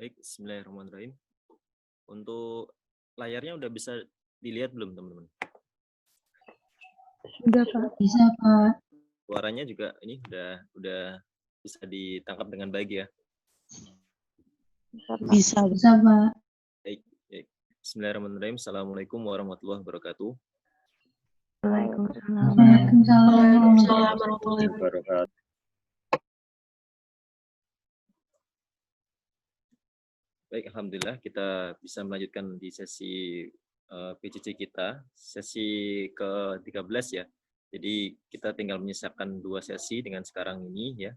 Baik, bismillahirrahmanirrahim. Untuk layarnya udah bisa dilihat belum, teman-teman? Sudah, Pak. Bisa, Pak. Suaranya juga ini udah bisa ditangkap dengan baik ya. Bisa, Pak. Baik, baik. Bismillahirrahmanirrahim. Assalamualaikum warahmatullahi wabarakatuh. Waalaikumsalam. Waalaikumsalam warahmatullahi wabarakatuh. Baik, alhamdulillah kita bisa melanjutkan di sesi PCC kita, sesi ke-13 ya. Jadi kita tinggal menyisakan 2 sesi dengan sekarang ini ya.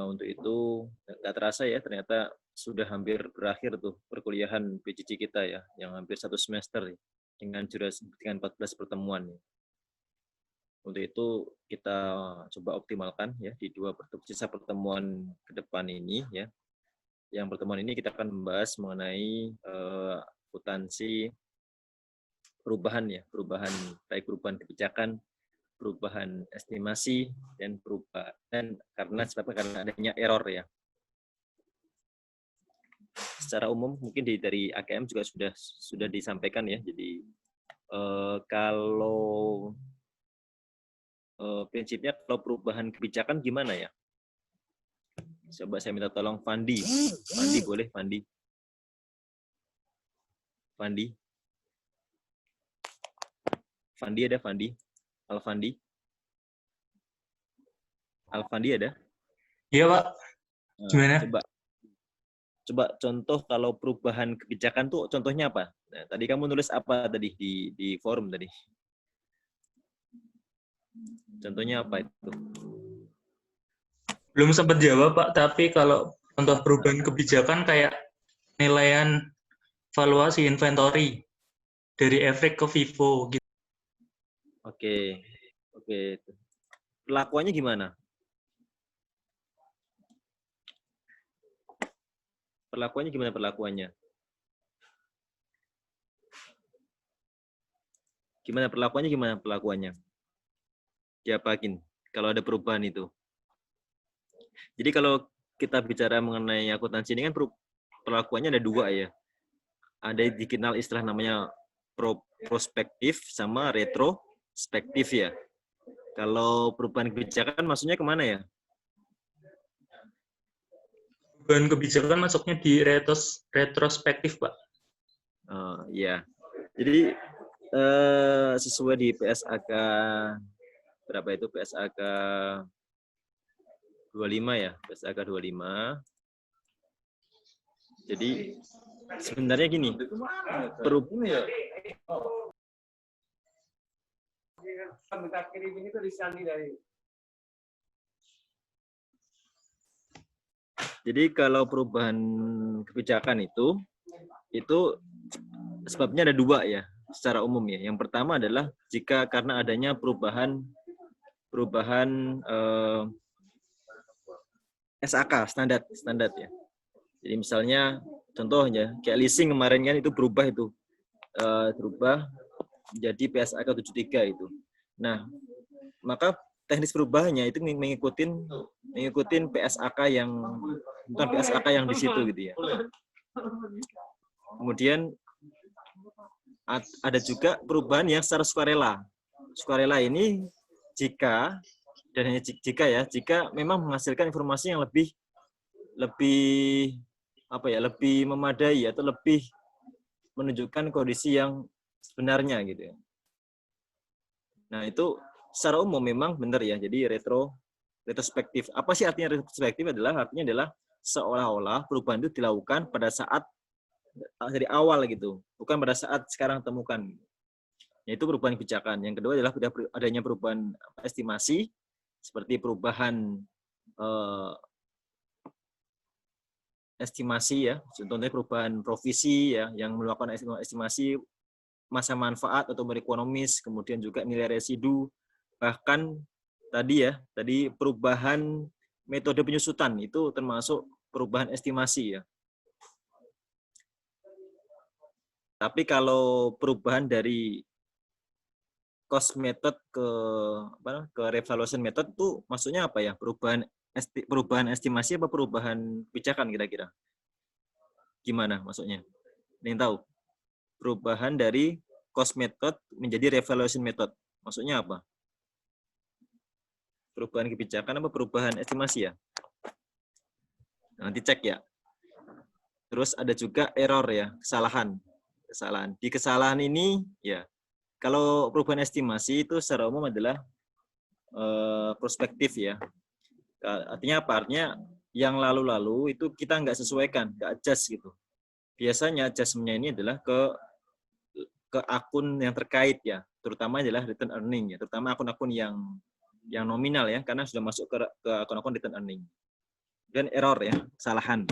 Untuk itu nggak terasa ya, ternyata sudah hampir berakhir tuh perkuliahan PCC kita ya, yang hampir 1 semester ya, dengan durasi dengan 14 pertemuan ya. Untuk itu kita coba optimalkan ya di sisa pertemuan ke depan ini ya. Yang pertemuan ini kita akan membahas mengenai akuntansi perubahan ya, baik perubahan kebijakan, perubahan estimasi, dan karena adanya error ya. Secara umum mungkin dari AKM juga sudah disampaikan ya. Jadi kalau prinsipnya kalau perubahan kebijakan gimana ya? Coba saya minta tolong Fandi. Fandi boleh, Fandi? Fandi? Fandi ada, Fandi? Alfandi? Alfandi ada? Iya, Pak. Gimana? Coba contoh kalau perubahan kebijakan tuh contohnya apa? Nah, tadi kamu nulis apa tadi di forum tadi? Contohnya apa itu? Belum sempat jawab, Pak, tapi kalau contoh perubahan kebijakan kayak penilaian valuasi inventory dari Efrik ke Vivo gitu. Oke. Perlakuannya gimana? Gimana perlakuannya? Gimana perlakuannya? Diapain kalau ada perubahan itu? Jadi kalau kita bicara mengenai akuntansi ini kan perlakuannya ada 2 ya. Ada dikenal istilah namanya prospektif sama retrospektif ya. Kalau perubahan kebijakan maksudnya kemana ya? Perubahan kebijakan masuknya di retrospektif, Pak. Ya. Jadi sesuai di PSAK berapa itu? PSAK 25 ya, PSAK 25. Jadi sebenarnya gini, jadi kalau perubahan kebijakan itu sebabnya ada 2 ya, secara umum ya. Yang pertama adalah jika karena adanya perubahan SAK standar ya. Jadi misalnya contohnya kayak leasing kemarin kan itu berubah jadi PSAK 73 itu. Nah, maka teknis perubahannya itu mengikutin PSAK yang bukan PSAK yang di situ gitu ya. Kemudian ada juga perubahan yang secara sukarela. Sukarela ini jika memang menghasilkan informasi yang lebih memadai atau lebih menunjukkan kondisi yang sebenarnya gitu ya. Nah, itu secara umum memang benar ya. Jadi retrospektif. Apa sih artinya retrospektif? Artinya adalah seolah-olah perubahan itu dilakukan pada saat dari awal gitu, bukan pada saat sekarang temukan. Yaitu perubahan kebijakan. Yang kedua adalah adanya perubahan estimasi, seperti perubahan estimasi ya, contohnya perubahan provisi ya, yang melakukan estimasi masa manfaat atau berekonomis, kemudian juga nilai residu, bahkan tadi perubahan metode penyusutan itu termasuk perubahan estimasi ya. Tapi kalau perubahan dari cost method ke revaluation method itu maksudnya apa ya? Perubahan perubahan estimasi apa perubahan kebijakan kira-kira? Gimana maksudnya? Ada yang tahu? Perubahan dari cost method menjadi revaluation method. Maksudnya apa? Perubahan kebijakan apa perubahan estimasi ya? Nanti cek ya. Terus ada juga error ya, kesalahan. Di kesalahan ini ya, kalau perubahan estimasi itu secara umum adalah prospektif ya. Artinya apa? Artinya yang lalu-lalu itu kita nggak sesuaikan, nggak adjust gitu. Biasanya adjustment-nya ini adalah ke akun yang terkait ya, terutama adalah return earning ya, terutama akun-akun yang nominal ya, karena sudah masuk ke akun-akun return earning. Dan error ya, kesalahan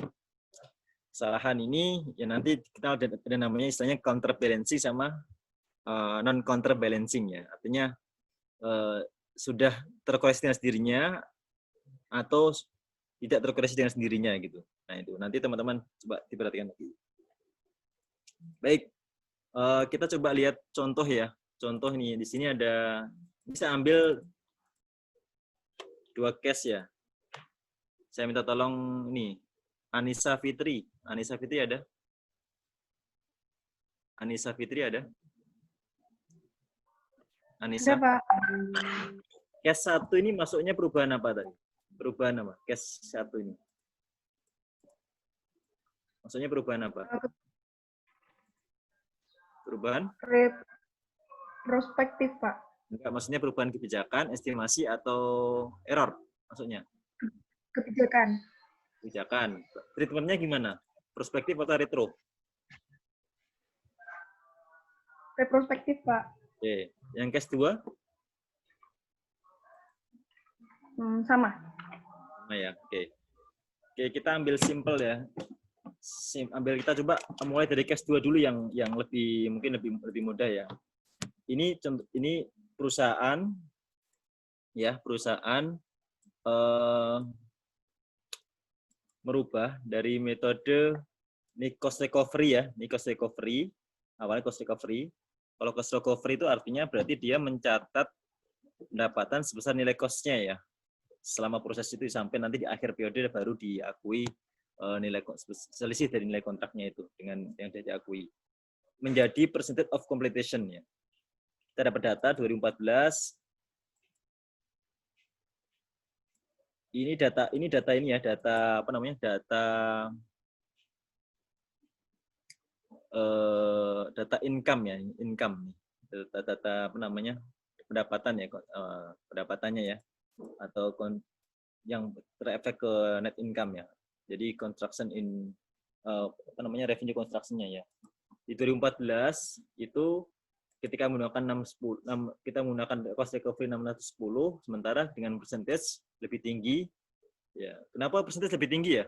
ini ya nanti kita ada namanya istilahnya counterbalancing sama non counterbalancing ya, artinya sudah terkoreksi dengan sendirinya atau tidak terkoreksi dengan sendirinya gitu. Nah itu nanti teman-teman coba diperhatikan lagi. Baik, kita coba lihat contoh ya. Contoh nih di sini ada, bisa ambil 2 case ya. Saya minta tolong nih Anissa Fitri. Anissa Fitri ada? Anissa Fitri ada? Anissa? Ada, Pak. Case 1 ini masuknya perubahan apa tadi? Perubahan apa? Case 1 ini. Maksudnya perubahan apa? Perubahan? Prospektif, Pak. Enggak, maksudnya perubahan kebijakan, estimasi, atau error maksudnya? Kebijakan. Kebijakan. Treatmentnya gimana? Prospektif atau retro? Retrospektif, Pak. Oke. Yang case 2? Sama. Nah ya, oke. Oke, kita ambil simple ya. Kita coba mulai dari case 2 dulu yang mungkin lebih mudah ya. Ini perusahaan ya, merubah dari metode cost recovery ya, cost recovery. Awalnya cost recovery. Kalau cost recovery itu artinya berarti dia mencatat pendapatan sebesar nilai cost-nya ya. Selama proses itu sampai nanti di akhir periode baru diakui nilai selisih dari nilai kontraknya itu dengan yang sudah diakui. Menjadi percentage of completion ya. Kita dapat data 2014. Ini data apa namanya? Data income ya, data apa namanya? Pendapatan ya, pendapatannya ya, atau yang terefek ke net income ya. Jadi revenue construction-nya ya. Di 2014 itu ketika menggunakan kita menggunakan cost recovery 610, sementara dengan percentage lebih tinggi. Ya, kenapa percentage lebih tinggi ya?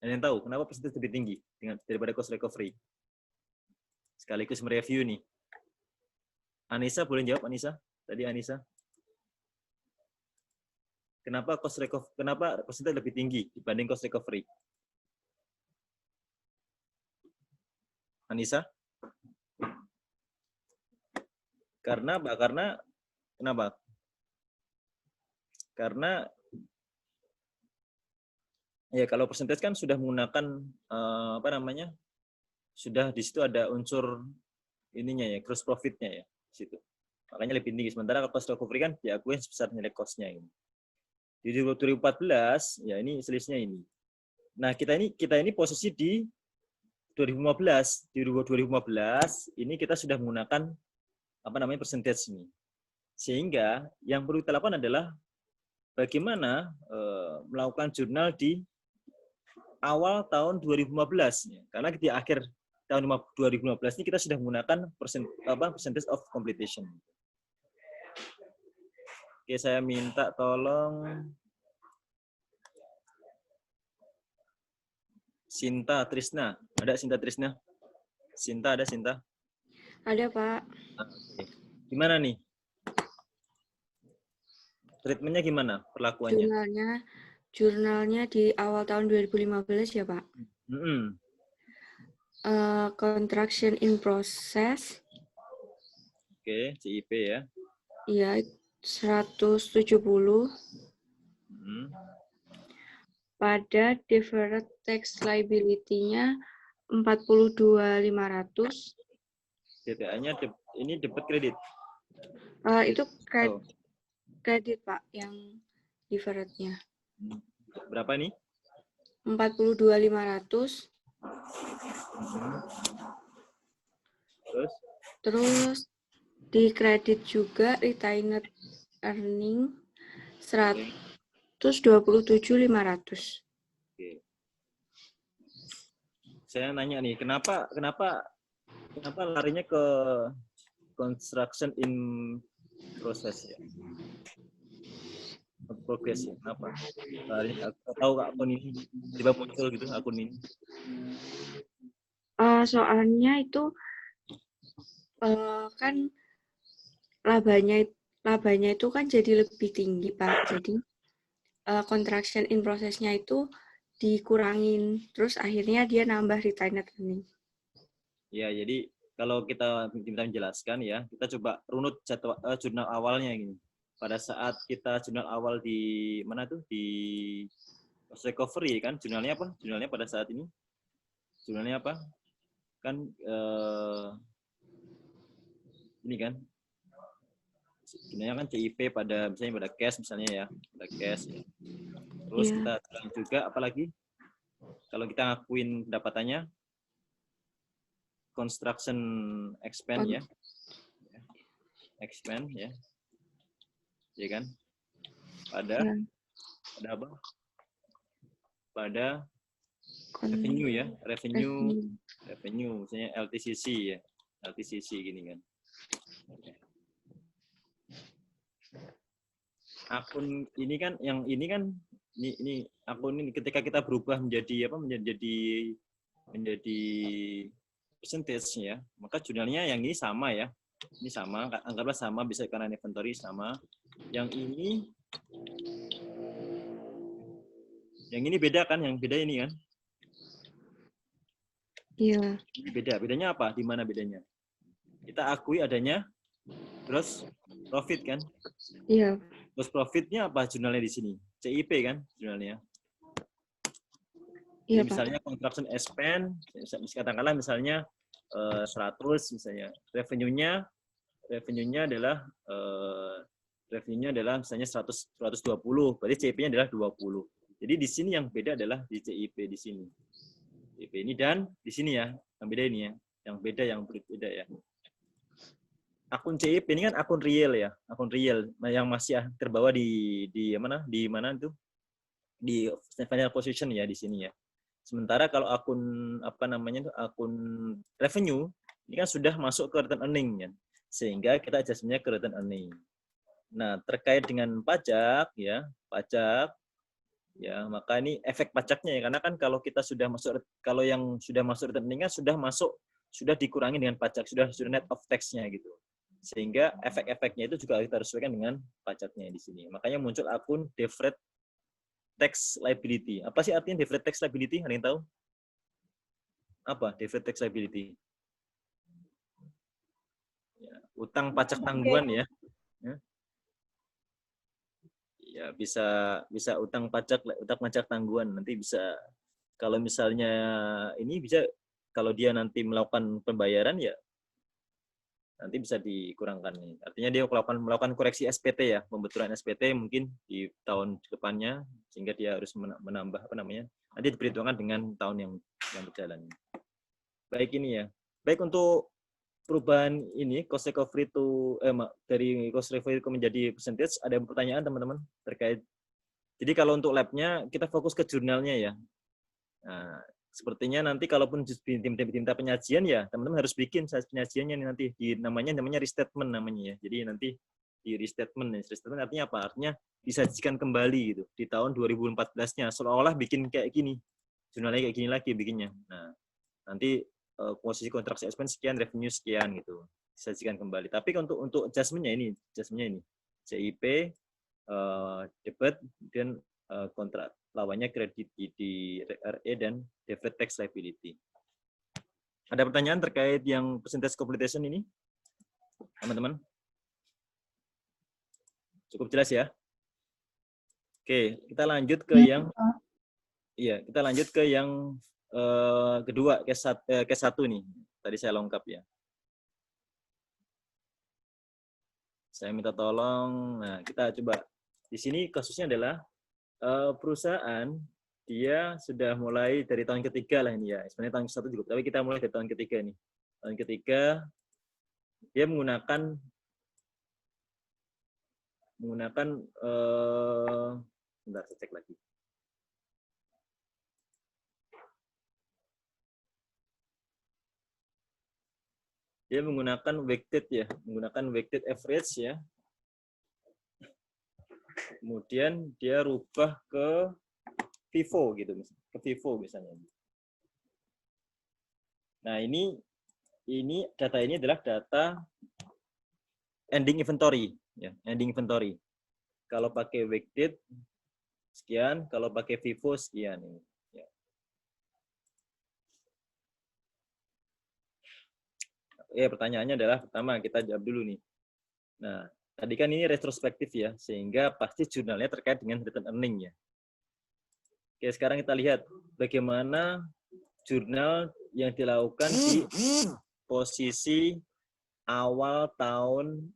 Ada yang tahu kenapa percentage lebih tinggi daripada cost recovery? Sekaligus mereview nih. Anissa boleh jawab, Anissa? Tadi Anissa. Kenapa percentage lebih tinggi dibanding cost recovery? Anissa? Kenapa? Karena ya kalau percentage kan sudah menggunakan sudah di situ ada unsur ininya ya, gross profit-nya ya di situ. Makanya lebih tinggi. Sementara cost recovery kan diakui sebesar nilai cost-nya ini. Di 2014 ya ini selisihnya ini. Nah, kita ini posisi di 2015. Di 2015 ini kita sudah menggunakan percentage ini. Sehingga yang perlu kita lakukan adalah bagaimana melakukan jurnal di awal tahun 2015. Karena di akhir tahun 2015 ini kita sudah menggunakan percentage of completion. Oke, saya minta tolong Sinta Trisna. Ada Sinta Trisna? Sinta ada Sinta? Ada, Pak. Oke. Gimana nih? Treatmentnya gimana perlakuannya? Jurnalnya di awal tahun 2015 ya, Pak. Contraction in process. Oke, CIP ya. Iya, 170. Pada deferred tax liability-nya 42.500. DTA-nya ini debit kredit. Itu Oh, kredit, Pak, yang deferred-nya. berapa nih? 42.500. Terus di kredit juga retained earning 127.500. Oke. Saya nanya nih, kenapa larinya ke construction in process ya? Progress ya, kenapa? Larinya, tahu akun ini tiba muncul gitu akun ini? Soalnya itu kan labanya itu kan jadi lebih tinggi, Pak. Jadi contraction in process-nya itu dikurangin, terus akhirnya dia nambah retained earning. Ya, jadi kalau kita minta menjelaskan ya, kita coba runut jurnal awalnya gini. Pada saat kita jurnal awal di mana tuh, di cost recovery kan, jurnalnya apa? Jurnalnya pada saat ini, jurnalnya apa? Kan ini kan, jurnalnya kan CIP pada misalnya pada cash misalnya ya, pada cash ya. Terus kita juga apalagi kalau kita ngakuin pendapatannya construction expense ya, expense ya, ya kan? Pada apa? Pada revenue ya, revenue misalnya LTCC ya, LTCC gini kan. Akun ini kan, yang ini kan, ini akun ini ketika kita berubah menjadi apa, menjadi percentage ya, maka jurnalnya yang ini sama ya, ini sama, anggaplah sama, bisa karena inventory sama. Yang ini beda kan, yang beda ini kan? Iya. Bedanya apa? Di mana bedanya? Kita akui adanya gross profit kan? Iya. Gross profitnya apa jurnalnya di sini? CIP kan jurnalnya? Iya, misalnya construction expense, katakanlah misalnya 100 misalnya, revenue-nya adalah misalnya 120, berarti CIP-nya adalah 20. Jadi di sini yang beda adalah di CIP di sini. CIP ini dan di sini ya, yang beda ini ya, yang berbeda ya. Akun CIP ini kan akun real ya, akun real yang masih terbawa di mana tuh? Di financial position ya di sini ya. Sementara kalau akun akun revenue ini kan sudah masuk ke return earning ya, sehingga kita adjustment-nya ke return earning. Nah, terkait dengan pajak ya, maka ini efek pajaknya ya, karena kan kalau yang sudah masuk return earning kan sudah dikurangi dengan pajak, sudah net of tax-nya gitu. Sehingga efek-efeknya itu juga kita sesuaikan dengan pajaknya di sini. Makanya muncul akun deferred tax liability. Apa sih artinya deferred tax liability? Ada yang tahu? Apa deferred tax liability? Ya, utang pajak tangguhan ya. Ya, bisa utang pajak tangguhan. Nanti bisa, kalau misalnya ini bisa, kalau dia nanti melakukan pembayaran ya nanti bisa dikurangkan. Artinya dia melakukan koreksi SPT ya, pembetulan SPT mungkin di tahun depannya, sehingga dia harus menambah nanti diperhitungkan dengan tahun yang berjalan. Baik ini ya. Baik, untuk perubahan ini cost recovery dari cost recovery menjadi percentage, ada pertanyaan teman-teman terkait. Jadi kalau untuk lab-nya kita fokus ke jurnalnya ya. Nah, sepertinya nanti kalaupun diminta penyajian ya teman-teman harus bikin penyajiannya nanti namanya restatement namanya ya. Jadi nanti di restatement artinya apa? Artinya disajikan kembali gitu di tahun 2014-nya, seolah-olah bikin kayak gini, jurnalnya kayak gini lagi bikinnya. Nah, nanti posisi kontraksi expense sekian, revenue sekian gitu, disajikan kembali. Tapi untuk adjustment-nya ini CIP, debit dan kontrak lawannya kredit di RE dan deferred tax liability. Ada pertanyaan terkait yang percentage completion ini, teman-teman? Cukup jelas ya? Oke, kita lanjut ke yang kita lanjut ke yang kedua, case 1 nih. Tadi saya lengkap ya. Saya minta tolong. Nah, kita coba. Di sini kasusnya adalah perusahaan dia sudah mulai dari tahun ketiga lah ini ya. Sebenarnya tahun ke-1 juga, tapi kita mulai dari tahun ketiga nih. Tahun ketiga dia menggunakan bentar saya cek lagi. Dia menggunakan weighted ya, menggunakan weighted average ya. Kemudian dia rubah ke FIFO gitu, ke FIFO misalnya. Nah, ini data ini adalah data ending inventory ya, ending inventory. Kalau pakai weighted sekian, kalau pakai FIFO sekian ini. Ya. Pertanyaannya adalah pertama kita jawab dulu nih. Nah, tadi kan ini retrospektif ya, sehingga pasti jurnalnya terkait dengan return earning ya. Oke, sekarang kita lihat bagaimana jurnal yang dilakukan di posisi awal tahun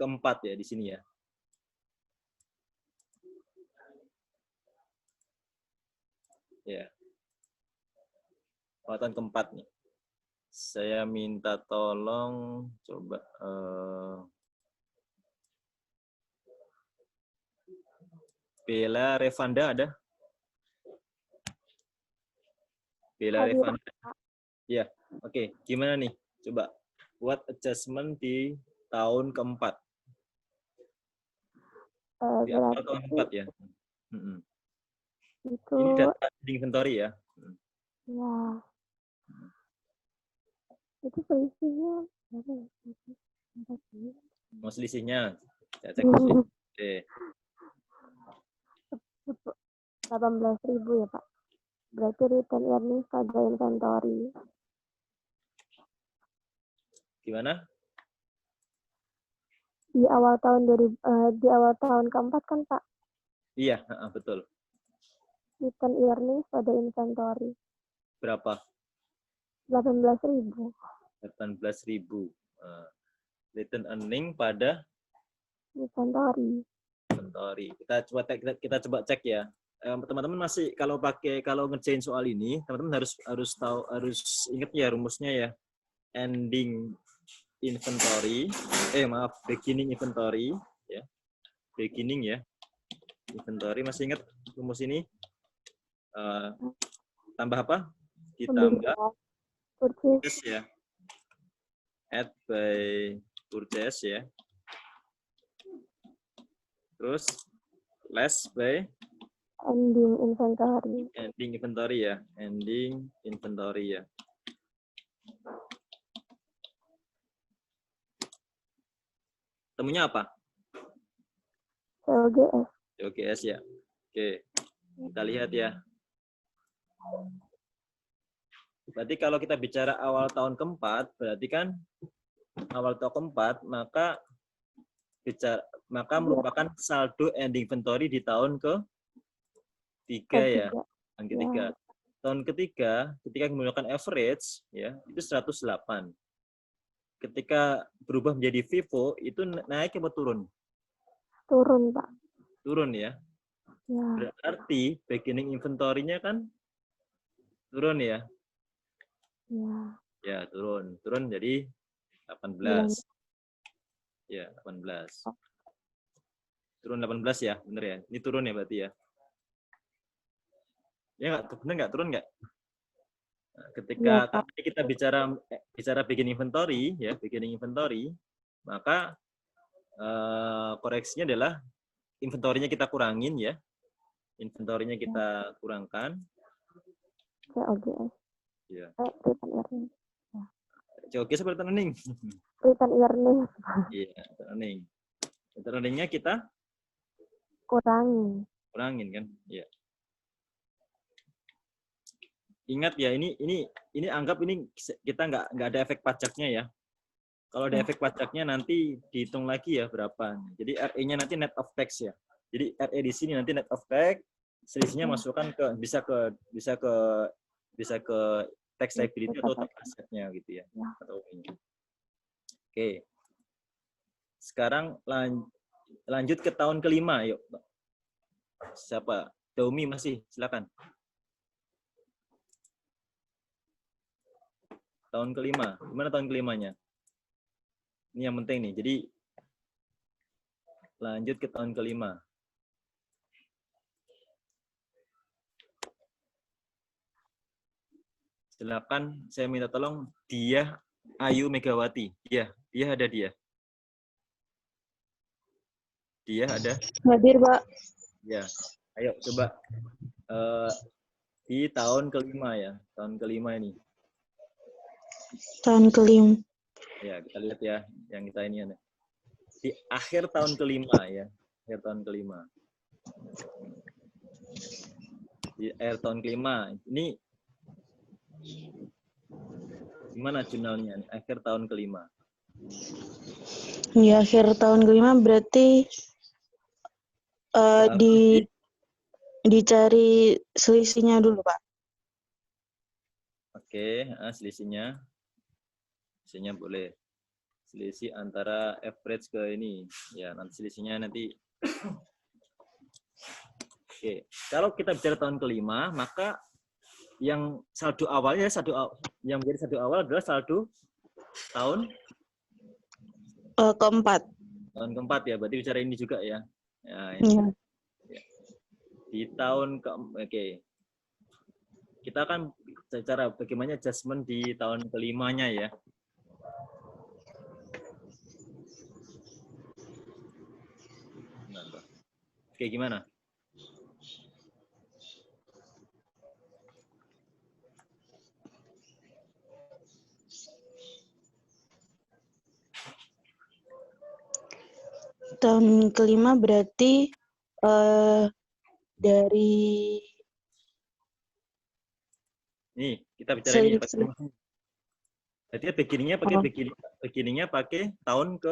keempat ya di sini ya. Ya. Awal tahun keempat nih. Saya minta tolong coba Bella Revanda ada? Bella Revanda. Ya, oke. Gimana nih? Coba buat adjustment di tahun keempat. Di awal tahun keempat ya. Itu ini data inventory ya. Ya. Itu selisihnya berapa ya? Mau selisihnya? Saya cek dulu. Oke. 18.000 ya, Pak. Berarti return earnings pada inventory. Gimana? Di awal tahun keempat kan, Pak? Iya, betul. Return earnings pada inventory. Berapa? 18.000. 18.000. Return earning pada Inventory. Kita coba cek ya. Teman-teman masih kalau ngerjain soal ini, teman-teman harus ingat ya rumusnya ya. Ending inventory, beginning inventory ya. Beginning ya. Inventory masih ingat rumus ini? Tambah apa? Ditambah purchase ya. Add by purchase ya. Terus less by ending inventory. Ending inventory ya. Ending inventory ya. Temunya apa? COGS. COGS ya. Oke. Kita lihat ya. Berarti kalau kita bicara awal tahun keempat, berarti kan awal tahun keempat, maka merupakan saldo ending inventory di tahun ketiga ya. Tahun ketiga. Tahun ketiga, ketika menggunakan average ya, itu 108. Ketika berubah menjadi FIFO, itu naik apa turun? Turun, Pak. Turun ya. Ya. Berarti beginning inventory-nya kan turun ya. Ya. Ya, turun. Turun jadi 18. Ya, 18. Turun 18 ya, bener ya? Ini turun ya berarti ya? Ya nggak, bener nggak? Turun nggak? Nah, ketika tadi kita bicara beginning inventory, ya, beginning inventory, maka koreksinya adalah inventory-nya kita kurangin ya. Inventory-nya kita kurangkan. COGS. Ya. Return earnings. COGS apa return earning? Return earnings. Iya, return earning. Return earning-nya kita kurangin kan? Iya. Ingat ya, ini anggap ini kita nggak ada efek pajaknya ya. Kalau ada efek pajaknya nanti dihitung lagi ya berapa. Jadi RE-nya nanti net of tax ya. Jadi RE di sini nanti net of tax, selisihnya masukkan ke bisa ke tax liability atau tax asetnya gitu ya. Atau ini. Oke. Sekarang lanjut ke tahun kelima, yuk. Siapa? Daumi masih, silakan. Tahun kelima, gimana tahun kelimanya? Ini yang penting nih. Jadi lanjut ke tahun kelima. Silakan, saya minta tolong dia Ayu Megawati. Dia ada dia. Dia ada. Hadir, Pak. Ya, ayo coba di tahun kelima ya, tahun kelima ini. Tahun kelima. Ya, kita lihat ya, yang kita ini ada. Di akhir tahun kelima ya, akhir tahun kelima. Di akhir tahun kelima, ini gimana jurnalnya? Akhir tahun kelima. Di akhir tahun kelima berarti dicari selisihnya dulu, Pak. Oke, selisihnya. Selisihnya boleh. Selisih antara average ke ini. Ya, nanti selisihnya nanti. Oke, kalau kita bicara tahun kelima, maka yang saldo awalnya yang menjadi saldo awal adalah saldo tahun Keempat. Tahun keempat ya, berarti bicara ini juga ya. Ya, ini. Ya. Di tahun oke. Kita akan secara bagaimana adjustment di tahun kelimanya ya. Oke, gimana? Tahun kelima berarti dari Nih, kita bicara ini. Berarti beginningnya pakai tahun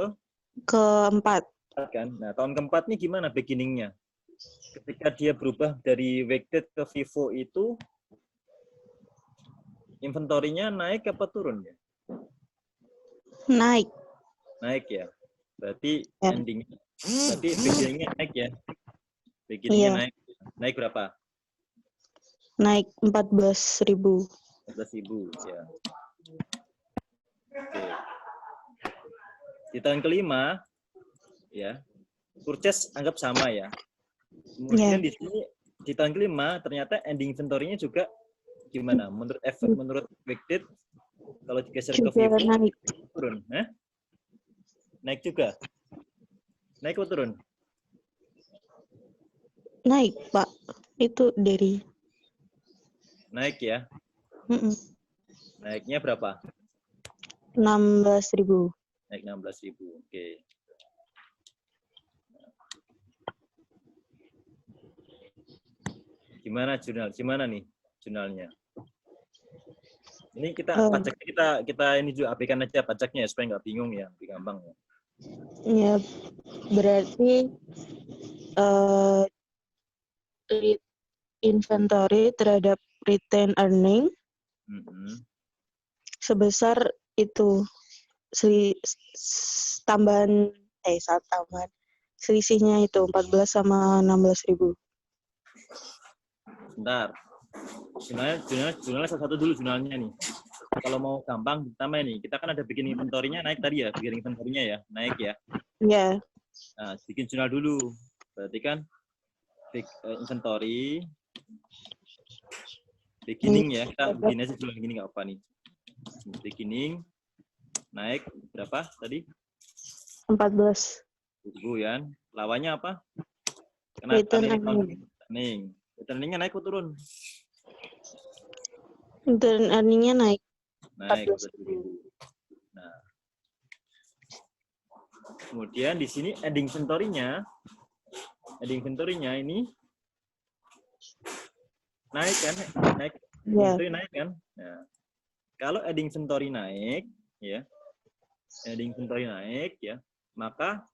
keempat. kan. Nah, tahun keempat nih gimana beginningnya? Ketika dia berubah dari weighted ke FIFO itu inventorinya naik apa turun ya? Naik. Naik ya. Berarti endingnya, berarti beginningnya naik ya. Beginningnya naik. Naik berapa? Naik 14.000. 14.000 ya. Oke. Di tahun kelima ya, purchase anggap sama ya. Kemudian di sini di tahun kelima ternyata ending inventory-nya juga gimana? Menurut weighted kalau digeser ke FIFO naik. turun, naik juga. Naik atau turun? Naik, Pak. Itu dari Naik ya. Naiknya berapa? 16.000. Naik 16.000. Oke. Gimana jurnal? Gimana nih jurnalnya? Ini kita ini juga aplikasikan aja pajaknya ya, supaya nggak bingung ya, lebih gampang ya. Ya, berarti inventory terhadap retain earning sebesar itu tambahan selisihnya itu 14 sama 16.000. Bentar. Jurnalnya satu-satu dulu jurnalnya nih. Kalau mau gampang, pertama ini kita kan ada bikin inventory-nya naik tadi ya, bikin inventory-nya ya, naik ya. Iya. Nah, bikin jurnal dulu. Berarti kan inventory beginning ya, kita bikin aja jurnal gini nggak apa nih. Beginning naik berapa tadi? 14.000 ya. Lawannya apa? Kenapa earning? Earning-nya naik atau turun? Return earning-nya naik. Naik. Nah. Kemudian di sini ending inventory-nya ini naik kan? Naik. Inventory naik kan? Nah. Kalau ending inventory naik ya. Ending inventory naik ya, maka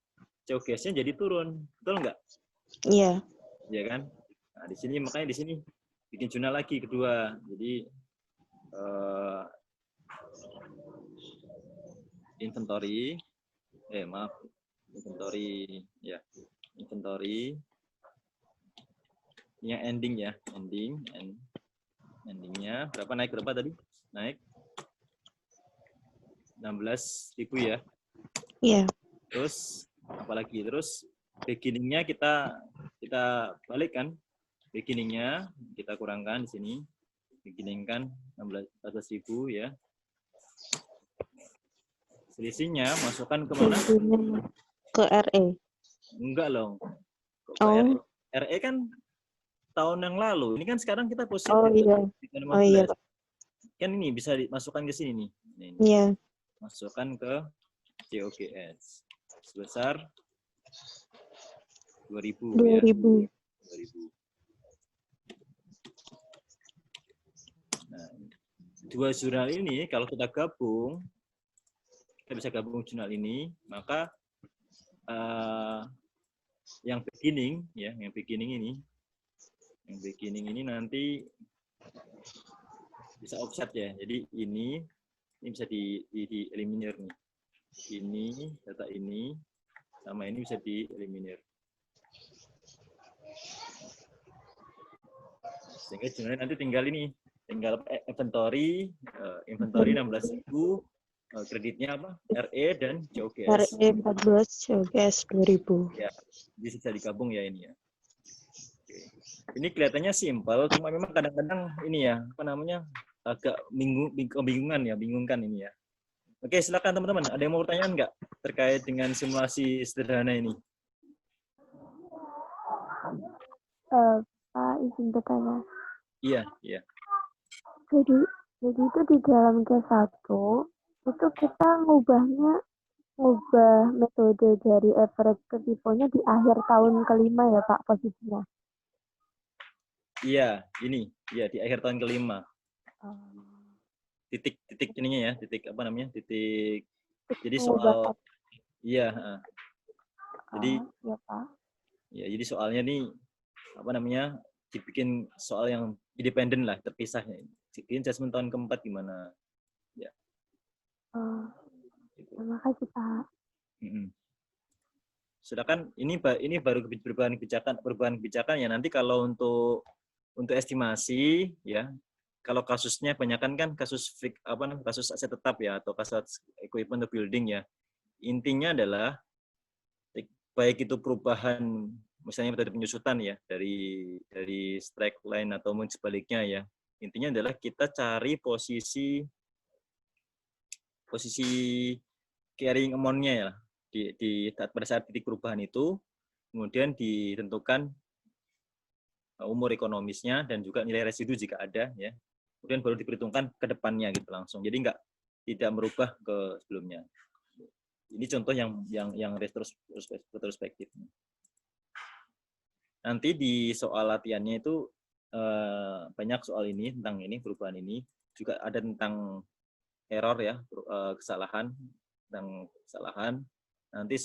COGS-nya jadi turun. Betul nggak? Iya. Ya kan? Nah, di sini makanya di sini bikin jurnal lagi kedua. Jadi inventory, inventory ya, inventory yang ending ya, endingnya berapa, naik berapa tadi? Naik 16.000 ya. Iya. Terus apalagi, terus beginningnya kita balikkan, beginningnya kita kurangkan di sini, beginning kan 14.000 ya. Selisihnya masukkan ke mana? Ke RE. Enggak loh. Oh. RE kan tahun yang lalu. Ini kan sekarang kita positif. Oh iya. 15. Oh iya, Pak. Kan ini bisa dimasukkan ke sini nih. Ini. Iya. Masukkan ke COGS sebesar 2.000 ya. 2.000. 2.000. Nah, dua jurnal ini kalau kita gabung, kita bisa gabung jurnal ini, maka yang beginning ya, yang beginning ini nanti bisa offset ya. Jadi ini bisa di eliminir nih. Ini data ini sama ini bisa di eliminir. Sehingga jurnalnya nanti tinggal ini, tinggal inventory 16.000, kreditnya apa? RE dan COGS. RE 14, COGS 2.000. Ya, bisa digabung ya ini ya. Oke. Ini kelihatannya simpel, cuma memang kadang-kadang ini ya, apa namanya, agak bingungkan ini ya. Oke, silakan teman-teman. Ada yang mau pertanyaan nggak terkait dengan simulasi sederhana ini? Pak, izin bertanya. Iya, iya. Jadi itu di dalam C1 itu kita ngubah metode dari average ke FIFO-nya di akhir tahun kelima ya Pak posisinya. Iya, ini. Iya, di akhir tahun kelima. Titik ininya ya, titik apa namanya? Titik. Jadi soal iya, jadi ya Pak. Ya, jadi soalnya nih apa namanya? Dibikin soal yang independen lah, terpisah. Bikin assessment tahun keempat gimana? Ya. Terima kasih Pak. Sedangkan ini baru perubahan kebijakan ya. Nanti kalau untuk estimasi ya, kalau kasusnya kebanyakan kan kasus kasus aset tetap ya, atau kasus equipment building ya. Intinya adalah baik itu perubahan misalnya metode penyusutan ya, dari strike line atau mungkin sebaliknya ya. Intinya adalah kita cari posisi carrying amount-nya ya, pada saat titik perubahan itu, kemudian ditentukan umur ekonomisnya dan juga nilai residu jika ada ya. Kemudian baru diperhitungkan ke depannya gitu langsung. Jadi tidak merubah ke sebelumnya. Ini contoh yang retrospektif. Nanti di soal latihannya itu banyak soal ini, tentang ini, perubahan ini. Juga ada tentang error ya, kesalahan. Nanti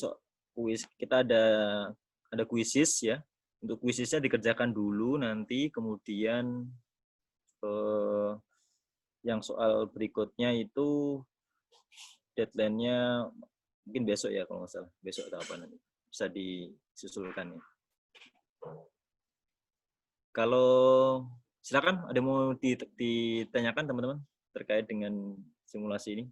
kuis, kita ada kuisis ya. Untuk kuisisnya dikerjakan dulu, nanti kemudian yang soal berikutnya itu deadline-nya mungkin besok ya kalau nggak salah. Besok atau apa nanti. Bisa disusulkan ya. Kalau silakan, ada mau ditanyakan teman-teman terkait dengan simulasi ini?